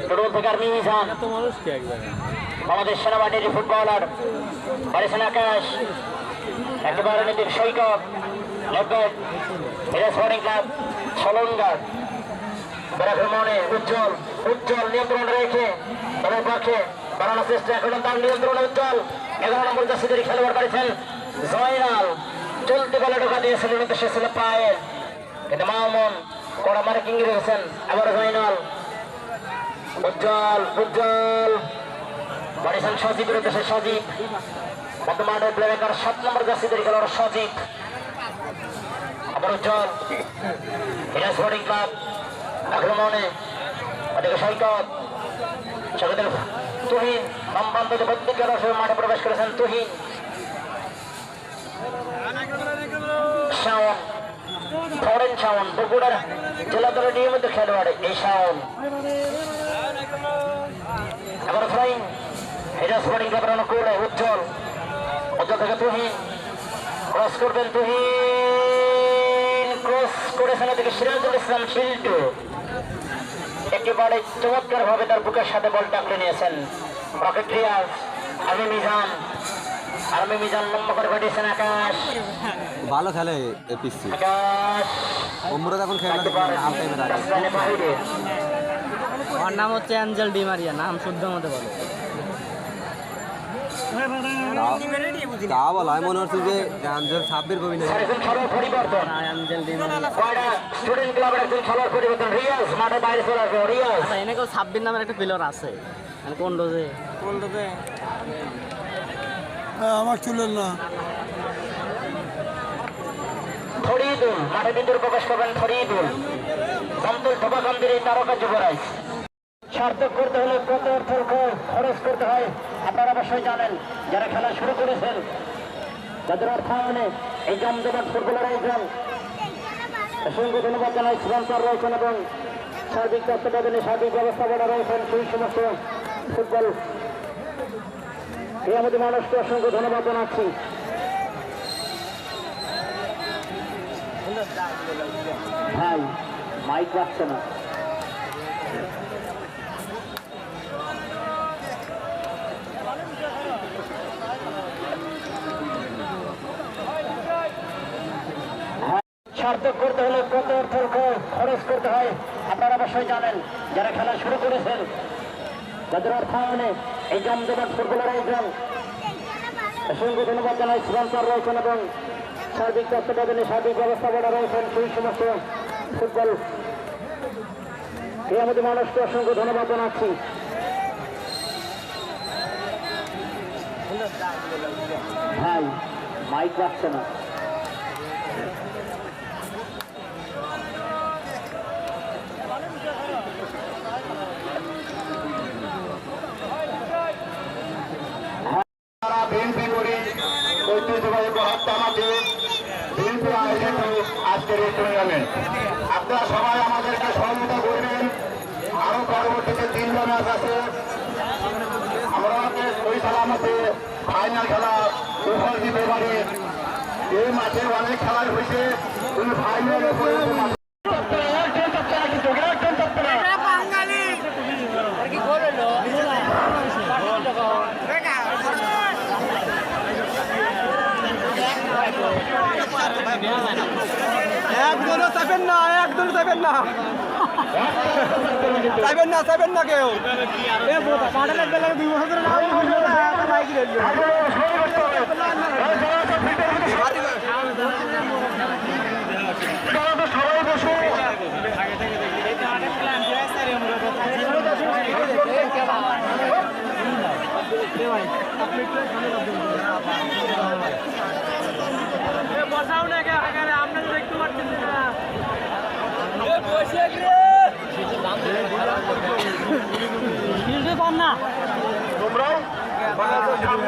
total থেকে army Mizan Bangladesh সেনাবাহিনীর footballer বারিসান আকাশ একেবারে নীতির সৈকত লেফট স্পোর্টিং ক্লাব সলঙ্গার আক্রমণে উজ্জ্বল উজ্জ্বল নিয়ন্ত্রণ রেখে দলের পক্ষে বাড়ানোর চেষ্টা এখন তার নিয়ন্ত্রণে উজ্জ্বল 11 নম্বর জার্সিধারী খেলোয়াড় পারেছেন জয়নাল চলতি বলে ঢোকা দিয়েছেন উদ্দেশ্যে ছিল পায়েল কিন্তু মামুন কড়া মার্কিং রেখেছেন আবার জয়নাল উজ্জ্বল উজ্জ্বল বাড়িছেন সজীবের উদ্দেশ্যে সজীব বর্তমানে প্লেয়ার 7 নম্বর জার্সিধারী খেলোয়াড় সজীব আবার উজ্জ্বল স্পোর্টিং ক্লাব আক্রমণে ওদিকে সৈকত সৈকতের তুহিন বামপ্রান্তে প্রত্যেকের মাঠে প্রবেশ করেছেন তুহিন শাওন ফরেন শাওন বগুড়ার জেলা দলের নিয়মিত খেলোয়াড় এই শাওন এবার ফ্লাইং এটা স্পোর্টিং ক্লাবের অনুকূলে উজ্জ্বল উজ্জ্বল থেকে তুহিন ক্রস করবেন তুহিন ক্রস করেছেন ওদিকে সিরাজুল ইসলাম শিল্টু একেবারে চমৎকার ভাবে তার বুকের সাথে বল টাকলে নিয়েছেন রকেট রিয়াজ আর্মি মিজান লম্বা করে পাঠিয়েছেন আকাশ ভালো খেলে এপিসি আকাশ ওমরা এখন খেলে ওর নাম হচ্ছে অ্যাঞ্জেল ডি মারিয়া নাম শুদ্ধ মতে বলো তা বলা আমি মনে হচ্ছে যে সাব্বির কবি নেই পরিবর্তন অ্যাঞ্জেল ডি মারিয়া স্টুডেন্ট ক্লাবের একজন খেলোয়াড় পরিবর্তন রিয়াজ মাঠে বাইরে চলে আসবে রিয়াজ আচ্ছা এনে কেউ সাব্বির নামের একটা প্লেয়ার আছে মানে কোন ডোজে আমার চুলের না ফরিদুল মাঠে ভিতরে প্রবেশ করবেন ফরিদুল সমতুল ধোপাকান্দির এই তারকা যুবরাজ সার্থক করতে হলে কত অর্থ খরচ করতে হয় আপনারা অবশ্যই জানেন যারা খেলা শুরু করেছেন যাদের অর্থায়নে এই জমজমাট ফুটবলের আয়োজন অসংখ্য ধন্যবাদ জানাই স্পন্সর রয়েছেন এবং সার্বিক তত্ত্বাবধানে সার্বিক ব্যবস্থাপনা রয়েছেন সেই সমস্ত ফুটবল এই আমাদের মানুষকে অসংখ্য ধন্যবাদ জানাচ্ছি ভাই মাইক পাচ্ছে না সার্থক করতে হলে কত অর্থ খরচ করতে হয় আপনারা অবশ্যই জানেন যারা খেলা শুরু করেছেন যাদের অর্থায়নে এই জমজমাট ফুটবলের আয়োজন অসংখ্য ধন্যবাদ জানাই স্পন্সর রয়েছেন এবং সার্বিক তত্ত্বাবধানে সার্বিক ব্যবস্থাপনা রয়েছেন সেই সমস্ত ফুটবল এই আমাদের মানুষকে অসংখ্য ধন্যবাদ জানাচ্ছি ভাই মাইক পাচ্ছে না বিএনপি করি ঐতিহ্যবাহী বৃহত্তমাতে বিএনপি আয়োজিত আজকের এই টুর্নামেন্ট আপনারা সবাই আমাদেরকে সহযোগিতা করবেন আরো পরবর্তীতে 3টা ম্যাচ আছে আমরা ওই সালামতে ফাইনাল খেলা উপহার দিতে পারি এই মাঠে অনেক খেলা হয়েছে ওই ফাইনালে একদমও চাইবেন না একদম চাইবেন না চাইবেন না কেউ পাটালের বেলায় 2 বছর ধরে নাম হইল না বাইক সবাই বসো বসাও না আমরা দেখতে পাচ্ছেন না তোমরাও লাভ